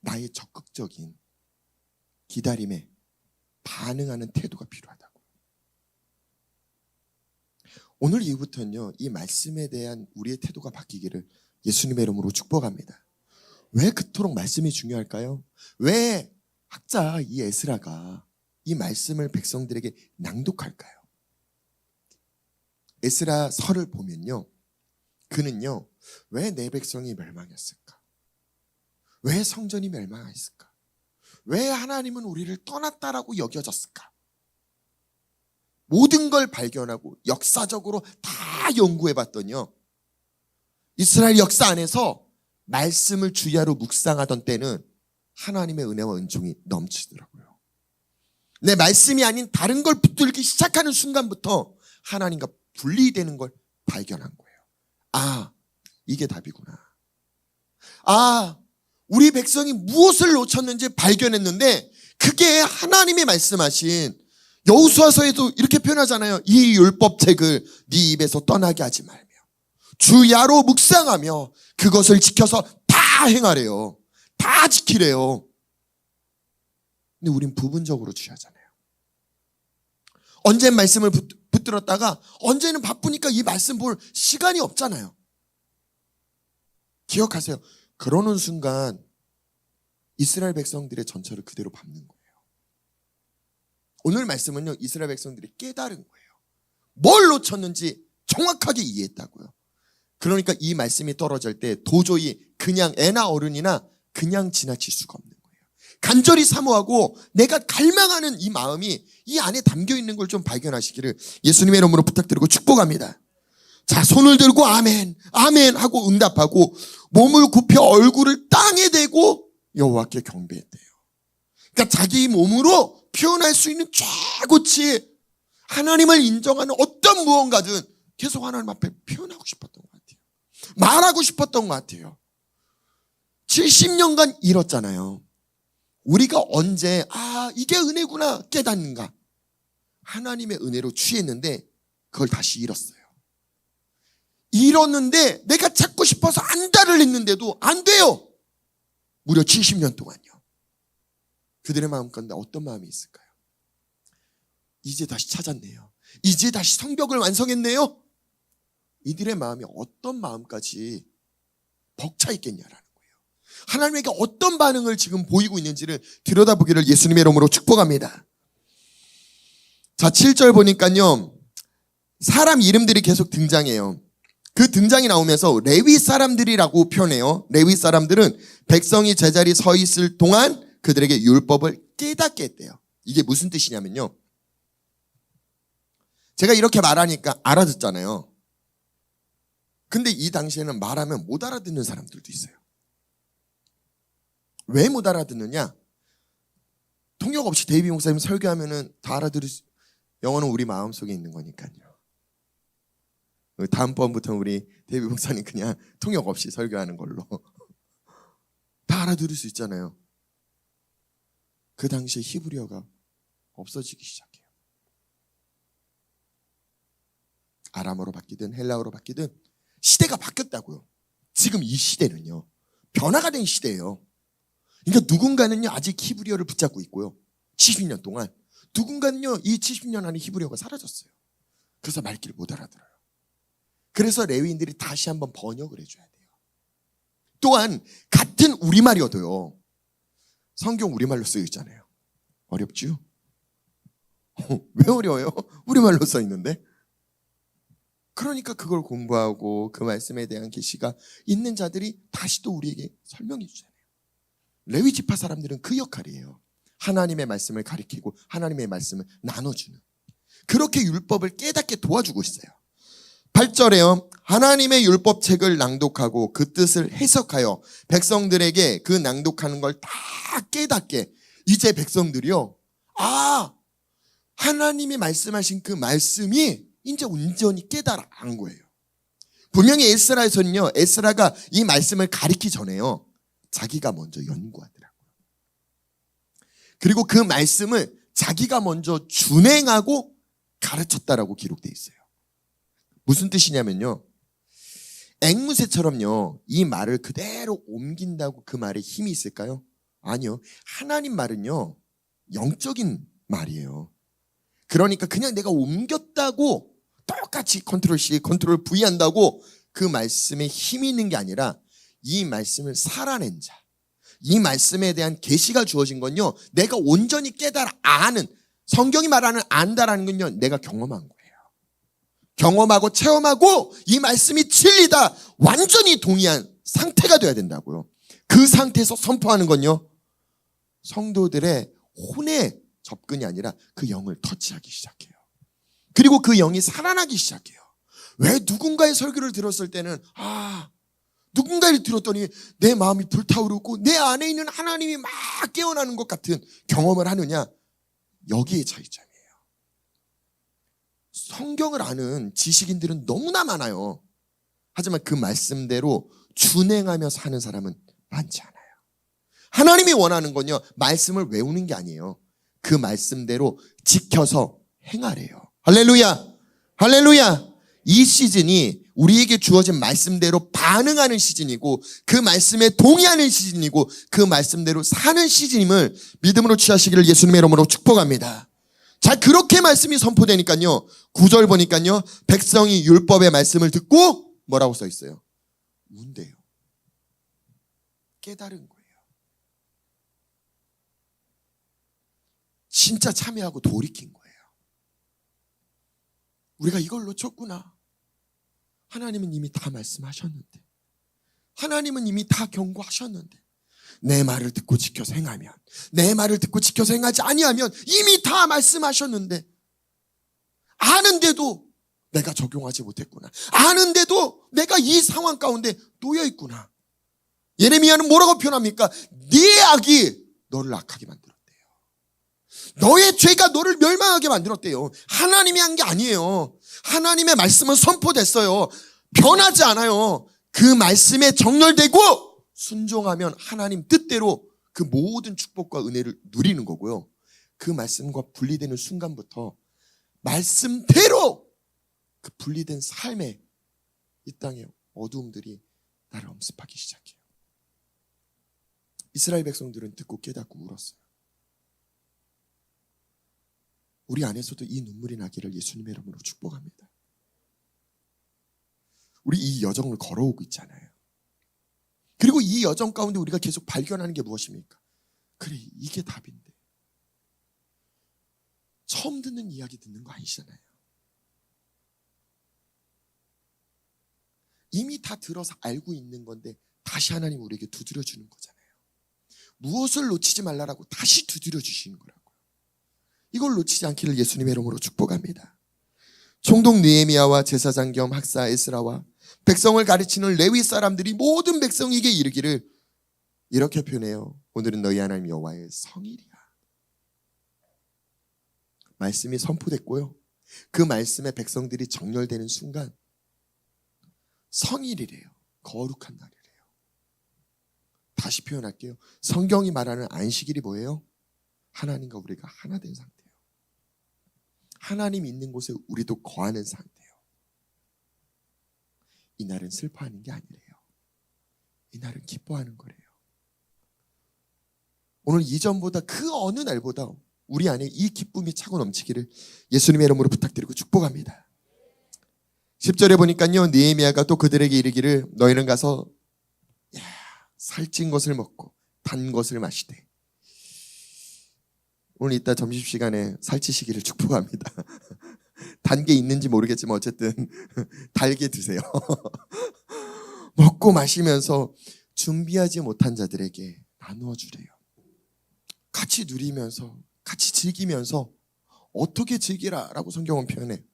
A: 나의 적극적인 기다림에 반응하는 태도가 필요하다고. 오늘 이후부터는요, 이 말씀에 대한 우리의 태도가 바뀌기를 예수님의 이름으로 축복합니다. 왜 그토록 말씀이 중요할까요? 왜 학자 이 에스라가 이 말씀을 백성들에게 낭독할까요? 에스라 서를 보면요, 그는요, 왜 내 백성이 멸망했을까? 왜 성전이 멸망했을까? 왜 하나님은 우리를 떠났다라고 여겨졌을까? 모든 걸 발견하고 역사적으로 다 연구해봤더니요, 이스라엘 역사 안에서 말씀을 주야로 묵상하던 때는 하나님의 은혜와 은총이 넘치더라고요. 내 말씀이 아닌 다른 걸 붙들기 시작하는 순간부터 하나님과 분리되는 걸 발견한 거예요. 아, 이게 답이구나. 아, 우리 백성이 무엇을 놓쳤는지 발견했는데 그게 하나님이 말씀하신 여호수아서에도 이렇게 표현하잖아요. 이 율법책을 네 입에서 떠나게 하지 말며 주야로 묵상하며 그것을 지켜서 다 행하래요. 다 지키래요. 근데 우린 부분적으로 취하잖아요. 언제 말씀을 붙들었다가 언제는 바쁘니까 이 말씀 볼 시간이 없잖아요. 기억하세요. 그러는 순간 이스라엘 백성들의 전철을 그대로 밟는 거예요. 오늘 말씀은요, 이스라엘 백성들이 깨달은 거예요. 뭘 놓쳤는지 정확하게 이해했다고요. 그러니까 이 말씀이 떨어질 때 도저히 그냥 애나 어른이나 그냥 지나칠 수가 없는 거예요. 간절히 사모하고 내가 갈망하는 이 마음이 이 안에 담겨 있는 걸 좀 발견하시기를 예수님의 이름으로 부탁드리고 축복합니다. 자, 손을 들고 아멘, 아멘 하고 응답하고 몸을 굽혀 얼굴을 땅에 대고 여호와께 경배했대요. 그러니까 자기 몸으로 표현할 수 있는 최고치 하나님을 인정하는 어떤 무언가든 계속 하나님 앞에 표현하고 싶었던 것 같아요. 말하고 싶었던 것 같아요. 70년간 잃었잖아요. 우리가 언제 이게 은혜구나 깨닫는가? 하나님의 은혜로 취했는데 그걸 다시 잃었어요. 잃었는데 내가 찾고 싶어서 안달을 냈는데도 안 돼요. 무려 70년 동안요. 그들의 마음 가운데 어떤 마음이 있을까요? 이제 다시 찾았네요. 이제 다시 성벽을 완성했네요. 이들의 마음이 어떤 마음까지 벅차 있겠냐라는 거예요. 하나님에게 어떤 반응을 지금 보이고 있는지를 들여다보기를 예수님의 이름으로 축복합니다. 자, 7절 보니까요, 사람 이름들이 계속 등장해요. 그 등장이 나오면서 레위 사람들이라고 표현해요. 레위 사람들은 백성이 제자리에 서 있을 동안 그들에게 율법을 깨닫게 했대요. 이게 무슨 뜻이냐면요. 제가 이렇게 말하니까 알아듣잖아요. 근데 이 당시에는 말하면 못 알아듣는 사람들도 있어요. 왜 못 알아듣느냐? 통역 없이 데이비 목사님 설교하면은 다 알아들을 수, 영어는 우리 마음속에 있는 거니까요. 다음번부터 우리 데이비 목사님 그냥 통역 없이 설교하는 걸로 다 알아들을 수 있잖아요. 그 당시에 히브리어가 없어지기 시작해요. 아람어로 바뀌든 헬라어로 바뀌든 시대가 바뀌었다고요. 지금 이 시대는요, 변화가 된 시대예요. 그러니까 누군가는요 아직 히브리어를 붙잡고 있고요. 70년 동안 누군가는요 이 70년 안에 히브리어가 사라졌어요. 그래서 말귀를 못 알아들어요. 그래서 레위인들이 다시 한번 번역을 해줘야 돼요. 또한 같은 우리말이어도요, 성경 우리말로 쓰여 있잖아요. 어렵죠? 왜 어려워요? 우리말로 써 있는데. 그러니까 그걸 공부하고 그 말씀에 대한 계시가 있는 자들이 다시 또 우리에게 설명해 주잖아요. 레위 지파 사람들은 그 역할이에요. 하나님의 말씀을 가리키고 하나님의 말씀을 나눠주는, 그렇게 율법을 깨닫게 도와주고 있어요. 8절에요. 하나님의 율법책을 낭독하고 그 뜻을 해석하여 백성들에게 그 낭독하는 걸 다 깨닫게. 이제 백성들이요, 하나님이 말씀하신 그 말씀이 이제 온전히 깨달아간 거예요. 분명히 에스라에서는요, 에스라가 이 말씀을 가리키기 전에요, 자기가 먼저 연구하더라고요. 그리고 그 말씀을 자기가 먼저 준행하고 가르쳤다라고 기록되어 있어요. 무슨 뜻이냐면요, 앵무새처럼요 이 말을 그대로 옮긴다고 그 말에 힘이 있을까요? 아니요. 하나님 말은요 영적인 말이에요. 그러니까 그냥 내가 옮겼다고 똑같이 컨트롤 C, 컨트롤 V 한다고 그 말씀에 힘이 있는 게 아니라, 이 말씀을 살아낸 자, 이 말씀에 대한 계시가 주어진 건요, 내가 온전히 깨달아 아는, 성경이 말하는 안다라는 건요, 내가 경험한 거예요. 경험하고 체험하고 이 말씀이 진리다 완전히 동의한 상태가 돼야 된다고요. 그 상태에서 선포하는 건요, 성도들의 혼의 접근이 아니라 그 영을 터치하기 시작해요. 그리고 그 영이 살아나기 시작해요. 왜 누군가의 설교를 들었을 때는 누군가를 들었더니 내 마음이 불타오르고 내 안에 있는 하나님이 막 깨어나는 것 같은 경험을 하느냐? 여기에 차이점이에요. 성경을 아는 지식인들은 너무나 많아요. 하지만 그 말씀대로 준행하며 사는 사람은 많지 않아요. 하나님이 원하는 건요, 말씀을 외우는 게 아니에요. 그 말씀대로 지켜서 행하래요. 할렐루야! 할렐루야! 이 시즌이 우리에게 주어진 말씀대로 반응하는 시즌이고, 그 말씀에 동의하는 시즌이고, 그 말씀대로 사는 시즌임을 믿음으로 취하시기를 예수님의 이름으로 축복합니다. 자, 그렇게 말씀이 선포되니까요, 9절 보니까요, 백성이 율법의 말씀을 듣고 뭐라고 써 있어요? 운대요. 깨달은 거예요. 진짜 참여하고 돌이킨 거예요. 우리가 이걸 놓쳤구나. 하나님은 이미 다 말씀하셨는데, 하나님은 이미 다 경고하셨는데, 내 말을 듣고 지켜서 행하면, 내 말을 듣고 지켜서 행하지 아니하면 이미 다 말씀하셨는데, 아는데도 내가 적용하지 못했구나. 아는데도 내가 이 상황 가운데 놓여 있구나. 예레미야는 뭐라고 표현합니까? 네 악이 너를 악하게 만들었대요. 너의 죄가 너를 멸망하게 만들었대요. 하나님이 한 게 아니에요. 하나님의 말씀은 선포됐어요. 변하지 않아요. 그 말씀에 정렬되고 순종하면 하나님 뜻대로 그 모든 축복과 은혜를 누리는 거고요. 그 말씀과 분리되는 순간부터 말씀대로 그 분리된 삶에 이 땅의 어두움들이 나를 엄습하기 시작해요. 이스라엘 백성들은 듣고 깨닫고 울었어요. 우리 안에서도 이 눈물이 나기를 예수님의 이름으로 축복합니다. 우리 이 여정을 걸어오고 있잖아요. 그리고 이 여정 가운데 우리가 계속 발견하는 게 무엇입니까? 그래, 이게 답인데. 처음 듣는 이야기 듣는 거 아니잖아요. 이미 다 들어서 알고 있는 건데 다시 하나님 우리에게 두드려 주는 거잖아요. 무엇을 놓치지 말라라고 다시 두드려 주시는 거라고요. 이걸 놓치지 않기를 예수님의 이름으로 축복합니다. 총독 느헤미야와 제사장 겸 학사 에스라와 백성을 가르치는 레위 사람들이 모든 백성에게 이르기를 이렇게 표현해요. 오늘은 너희 하나님 여호와의 성일이야. 말씀이 선포됐고요. 그 말씀에 백성들이 정렬되는 순간 성일이래요. 거룩한 날이래요. 다시 표현할게요. 성경이 말하는 안식일이 뭐예요? 하나님과 우리가 하나 된 상태예요. 하나님 있는 곳에 우리도 거하는 상태예요. 이 날은 슬퍼하는 게 아니래요. 이 날은 기뻐하는 거래요. 오늘 이전보다 그 어느 날보다 우리 안에 이 기쁨이 차고 넘치기를 예수님의 이름으로 부탁드리고 축복합니다. 10절에 보니까요, 느헤미야가 또 그들에게 이르기를 너희는 가서 살찐 것을 먹고 단 것을 마시되. 오늘 이따 점심시간에 살찌시기를 축복합니다. 단 게 있는지 모르겠지만 어쨌든 달게 드세요. 먹고 마시면서 준비하지 못한 자들에게 나누어 주래요. 같이 누리면서 같이 즐기면서 어떻게 즐기라라고 성경은 표현해.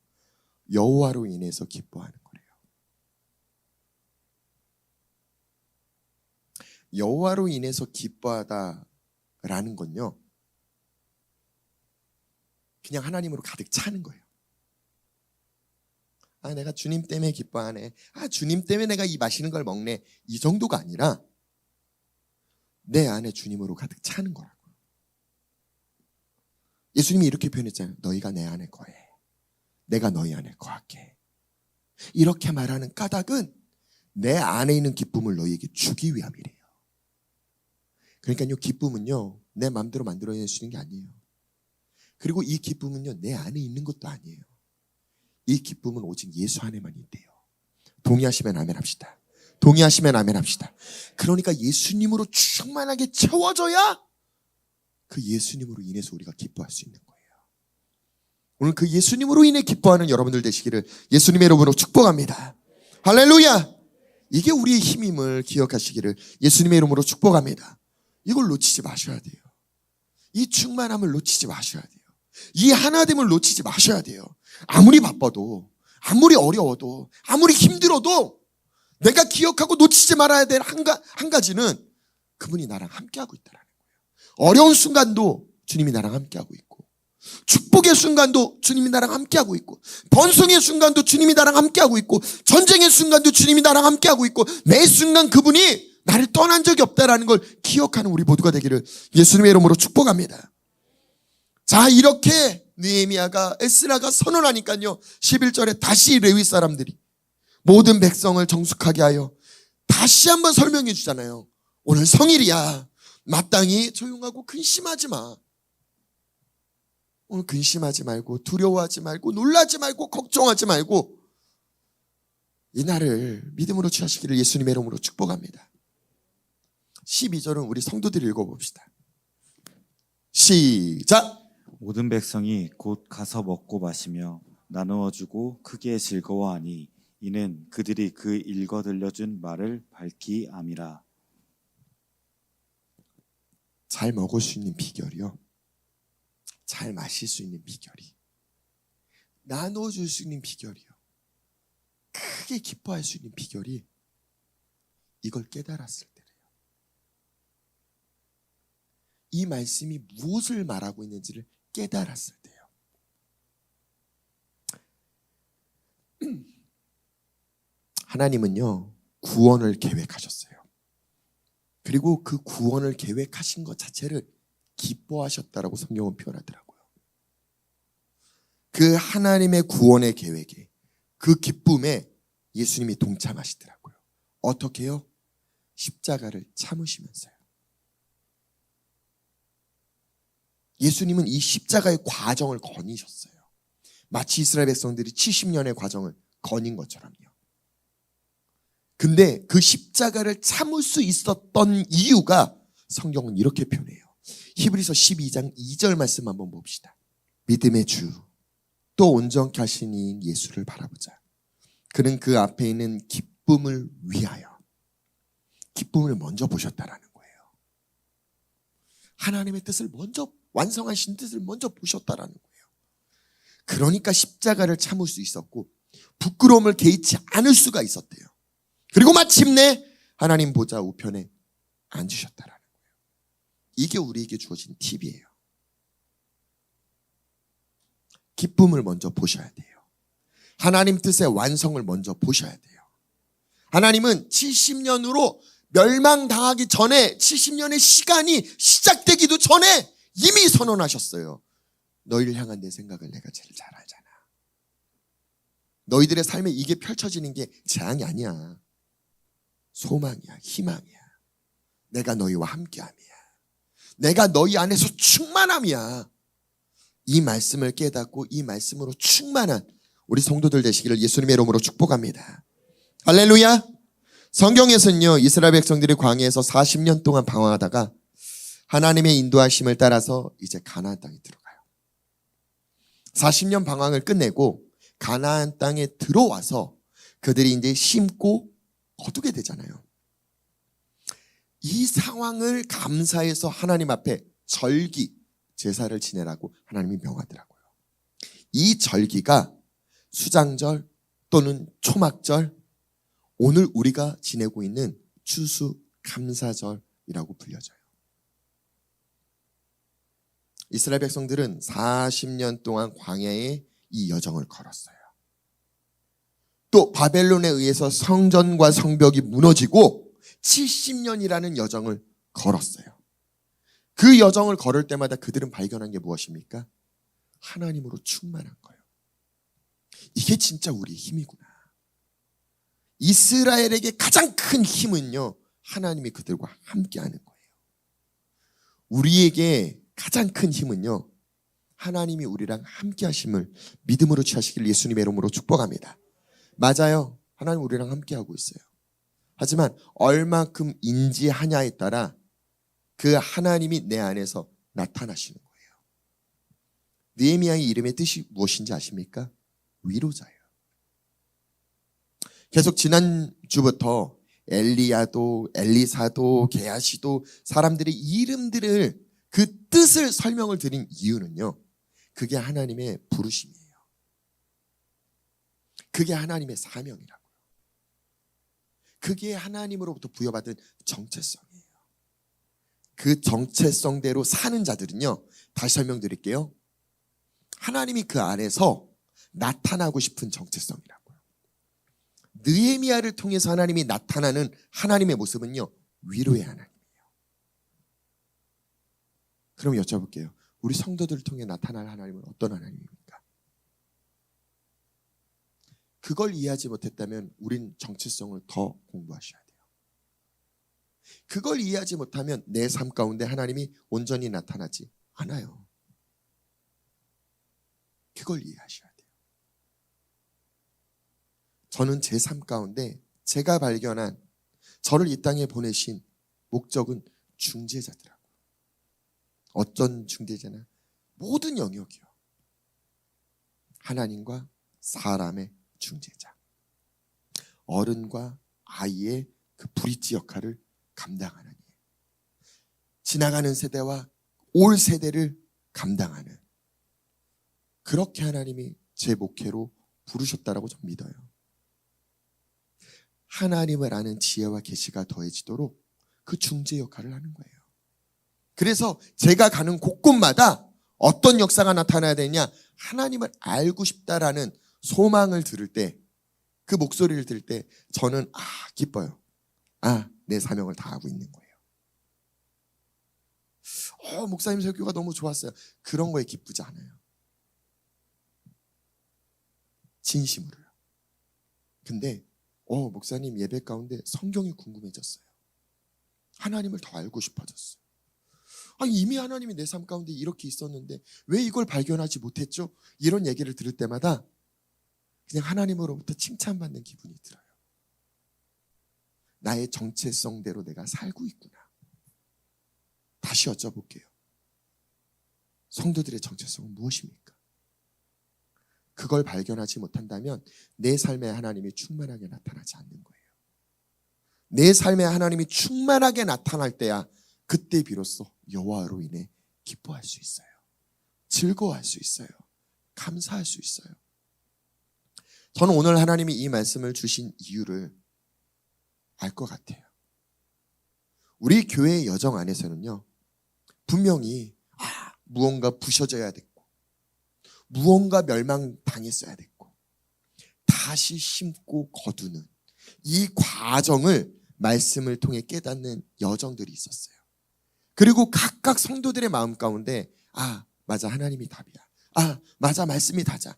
A: 여호와로 인해서 기뻐하는 거래요. 여호와로 인해서 기뻐하다라는 건요, 그냥 하나님으로 가득 차는 거예요. 아, 내가 주님 때문에 기뻐하네. 아, 주님 때문에 내가 이 맛있는 걸 먹네. 이 정도가 아니라 내 안에 주님으로 가득 차는 거라고요. 예수님이 이렇게 표현했잖아요. 너희가 내 안에 거해. 내가 너희 안에 거할게. 이렇게 말하는 까닭은 내 안에 있는 기쁨을 너희에게 주기 위함이래요. 그러니까요, 기쁨은요, 내 마음대로 만들어낼 수 있는 게 아니에요. 그리고 이 기쁨은요, 내 안에 있는 것도 아니에요. 이 기쁨은 오직 예수 안에만 있대요. 동의하시면 아멘 합시다. 동의하시면 아멘 합시다. 그러니까 예수님으로 충만하게 채워져야 그 예수님으로 인해서 우리가 기뻐할 수 있는 거예요. 오늘 그 예수님으로 인해 기뻐하는 여러분들 되시기를 예수님의 이름으로 축복합니다. 할렐루야! 이게 우리의 힘임을 기억하시기를 예수님의 이름으로 축복합니다. 이걸 놓치지 마셔야 돼요. 이 충만함을 놓치지 마셔야 돼요. 이 하나됨을 놓치지 마셔야 돼요. 아무리 바빠도, 아무리 어려워도, 아무리 힘들어도 내가 기억하고 놓치지 말아야 될 한 가지는 그분이 나랑 함께하고 있다는 거예요. 어려운 순간도 주님이 나랑 함께하고 있고, 축복의 순간도 주님이 나랑 함께하고 있고, 번성의 순간도 주님이 나랑 함께하고 있고, 전쟁의 순간도 주님이 나랑 함께하고 있고, 매 순간 그분이 나를 떠난 적이 없다는 걸 기억하는 우리 모두가 되기를 예수님의 이름으로 축복합니다. 자, 이렇게 느헤미야가 에스라가 선언하니까요, 11절에 다시 레위 사람들이 모든 백성을 정숙하게 하여 다시 한번 설명해 주잖아요. 오늘 성일이야. 마땅히 조용하고 근심하지 마. 오늘 근심하지 말고 두려워하지 말고 놀라지 말고 걱정하지 말고 이 날을 믿음으로 취하시기를 예수님의 이름으로 축복합니다. 12절은 우리 성도들이 읽어봅시다. 시작!
B: 모든 백성이 곧 가서 먹고 마시며 나누어주고 크게 즐거워하니 이는 그들이 그 읽어 들려준 말을 밝히 암이라.
A: 잘 먹을 수 있는 비결이요, 잘 마실 수 있는 비결이, 나눠줄 수 있는 비결이요, 크게 기뻐할 수 있는 비결이 이걸 깨달았을 때래요. 이 말씀이 무엇을 말하고 있는지를 깨달았을 때요. 하나님은요, 구원을 계획하셨어요. 그리고 그 구원을 계획하신 것 자체를 기뻐하셨다라고 성경은 표현하더라고요. 그 하나님의 구원의 계획에, 그 기쁨에 예수님이 동참하시더라고요. 어떻게요? 십자가를 참으시면서요. 예수님은 이 십자가의 과정을 거니셨어요. 마치 이스라엘 백성들이 70년의 과정을 거닌 것처럼요. 근데 그 십자가를 참을 수 있었던 이유가 성경은 이렇게 표현해요. 히브리서 12장 2절 말씀 한번 봅시다. 믿음의 주, 또 온전케 하신 이인 예수를 바라보자. 그는 그 앞에 있는 기쁨을 위하여 기쁨을 먼저 보셨다라는 거예요. 하나님의 뜻을 먼저 완성하신 뜻을 먼저 보셨다라는 거예요. 그러니까 십자가를 참을 수 있었고 부끄러움을 개의치 않을 수가 있었대요. 그리고 마침내 하나님 보좌 우편에 앉으셨다라는 거예요. 이게 우리에게 주어진 팁이에요. 기쁨을 먼저 보셔야 돼요. 하나님 뜻의 완성을 먼저 보셔야 돼요. 하나님은 70년으로 멸망당하기 전에 70년의 시간이 시작되기도 전에 이미 선언하셨어요. 너희를 향한 내 생각을 내가 제일 잘 알잖아. 너희들의 삶에 이게 펼쳐지는 게 재앙이 아니야. 소망이야, 희망이야. 내가 너희와 함께함이야. 내가 너희 안에서 충만함이야. 이 말씀을 깨닫고 이 말씀으로 충만한 우리 성도들 되시기를 예수님의 이름으로 축복합니다. 할렐루야. 성경에서는요, 이스라엘 백성들이 광야에서 40년 동안 방황하다가 하나님의 인도하심을 따라서 이제 가나안 땅에 들어가요. 40년 방황을 끝내고 가나안 땅에 들어와서 그들이 이제 심고 거두게 되잖아요. 이 상황을 감사해서 하나님 앞에 절기, 제사를 지내라고 하나님이 명하더라고요. 이 절기가 수장절 또는 초막절, 오늘 우리가 지내고 있는 추수감사절이라고 불려져요. 이스라엘 백성들은 40년 동안 광야에 이 여정을 걸었어요. 또 바벨론에 의해서 성전과 성벽이 무너지고 70년이라는 여정을 걸었어요. 그 여정을 걸을 때마다 그들은 발견한 게 무엇입니까? 하나님으로 충만한 거예요. 이게 진짜 우리의 힘이구나. 이스라엘에게 가장 큰 힘은요, 하나님이 그들과 함께하는 거예요. 우리에게 가장 큰 힘은요, 하나님이 우리랑 함께하심을 믿음으로 취하시길 예수님의 이름으로 축복합니다. 맞아요. 하나님 우리랑 함께하고 있어요. 하지만 얼마큼 인지하냐에 따라 그 하나님이 내 안에서 나타나시는 거예요. 느헤미야의 이름의 뜻이 무엇인지 아십니까? 위로자예요. 계속 지난주부터 엘리야도, 엘리사도, 게하시도 사람들의 이름들을 그 뜻을 설명을 드린 이유는요, 그게 하나님의 부르심이에요. 그게 하나님의 사명이라고요. 그게 하나님으로부터 부여받은 정체성이에요. 그 정체성대로 사는 자들은요, 다시 설명드릴게요. 하나님이 그 안에서 나타나고 싶은 정체성이라고요. 느헤미야를 통해서 하나님이 나타나는 하나님의 모습은요, 위로의 하나님이에요. 그럼 여쭤볼게요. 우리 성도들을 통해 나타날 하나님은 어떤 하나님입니까? 그걸 이해하지 못했다면 우린 정체성을 더 공부하셔야 돼요. 그걸 이해하지 못하면 내 삶 가운데 하나님이 온전히 나타나지 않아요. 그걸 이해하셔야 돼요. 저는 제 삶 가운데 제가 발견한 저를 이 땅에 보내신 목적은 중재자더라고요. 어떤 중재자나 모든 영역이요. 하나님과 사람의 중재자. 어른과 아이의 그 브릿지 역할을 감당하는 일. 지나가는 세대와 올 세대를 감당하는, 그렇게 하나님이 제 목회로 부르셨다라고 저는 믿어요. 하나님을 아는 지혜와 계시가 더해지도록 그 중재 역할을 하는 거예요. 그래서 제가 가는 곳곳마다 어떤 역사가 나타나야 되냐, 하나님을 알고 싶다라는 소망을 들을 때, 그 목소리를 들을 때 저는 기뻐요. 내 사명을 다하고 있는 거예요. 목사님 설교가 너무 좋았어요. 그런 거에 기쁘지 않아요. 진심으로요. 근데 목사님 예배 가운데 성경이 궁금해졌어요. 하나님을 더 알고 싶어졌어요. 이미 하나님이 내 삶 가운데 이렇게 있었는데 왜 이걸 발견하지 못했죠? 이런 얘기를 들을 때마다 그냥 하나님으로부터 칭찬받는 기분이 들어요. 나의 정체성대로 내가 살고 있구나. 다시 여쭤볼게요. 성도들의 정체성은 무엇입니까? 그걸 발견하지 못한다면 내 삶에 하나님이 충만하게 나타나지 않는 거예요. 내 삶에 하나님이 충만하게 나타날 때야 그때 비로소 여호와로 인해 기뻐할 수 있어요. 즐거워할 수 있어요. 감사할 수 있어요. 저는 오늘 하나님이 이 말씀을 주신 이유를 알 것 같아요. 우리 교회의 여정 안에서는요, 분명히 무언가 부셔져야 됐고, 무언가 멸망당했어야 됐고, 다시 심고 거두는 이 과정을 말씀을 통해 깨닫는 여정들이 있었어요. 그리고 각각 성도들의 마음 가운데 맞아, 하나님이 답이야. 맞아, 말씀이 다자.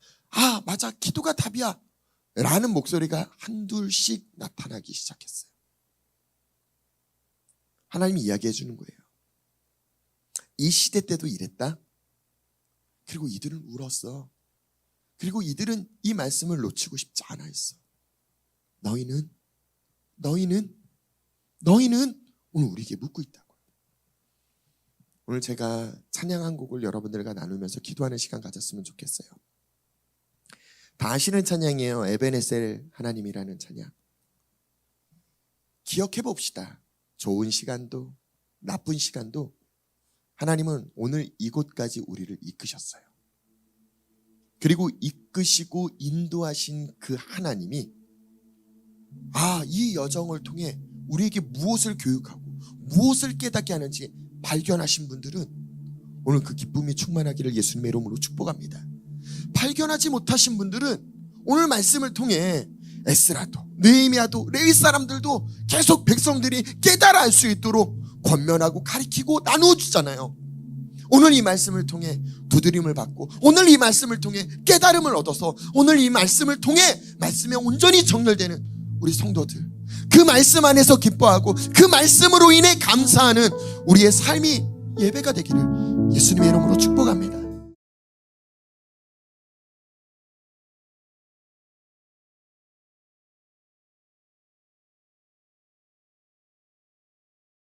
A: 맞아, 기도가 답이야. 라는 목소리가 한둘씩 나타나기 시작했어요. 하나님이 이야기해 주는 거예요. 이 시대 때도 이랬다. 그리고 이들은 울었어. 그리고 이들은 이 말씀을 놓치고 싶지 않아 했어. 너희는 오늘 우리에게 묻고 있다고. 오늘 제가 찬양 한 곡을 여러분들과 나누면서 기도하는 시간 가졌으면 좋겠어요. 다 아시는 찬양이에요. 에베네셀 하나님이라는 찬양. 기억해 봅시다. 좋은 시간도 나쁜 시간도 하나님은 오늘 이곳까지 우리를 이끄셨어요. 그리고 이끄시고 인도하신 그 하나님이 이 여정을 통해 우리에게 무엇을 교육하고 무엇을 깨닫게 하는지 발견하신 분들은 오늘 그 기쁨이 충만하기를 예수님의 이름으로 축복합니다. 발견하지 못하신 분들은 오늘 말씀을 통해 에스라도 느헤미야도 레위 사람들도 계속 백성들이 깨달아 알 수 있도록 권면하고 가르치고 나누어 주잖아요. 오늘 이 말씀을 통해 두드림을 받고 오늘 이 말씀을 통해 깨달음을 얻어서 오늘 이 말씀을 통해 말씀에 온전히 정렬되는 우리 성도들, 그 말씀 안에서 기뻐하고 그 말씀으로 인해 감사하는 우리의 삶이 예배가 되기를 예수님의 이름으로 축복합니다.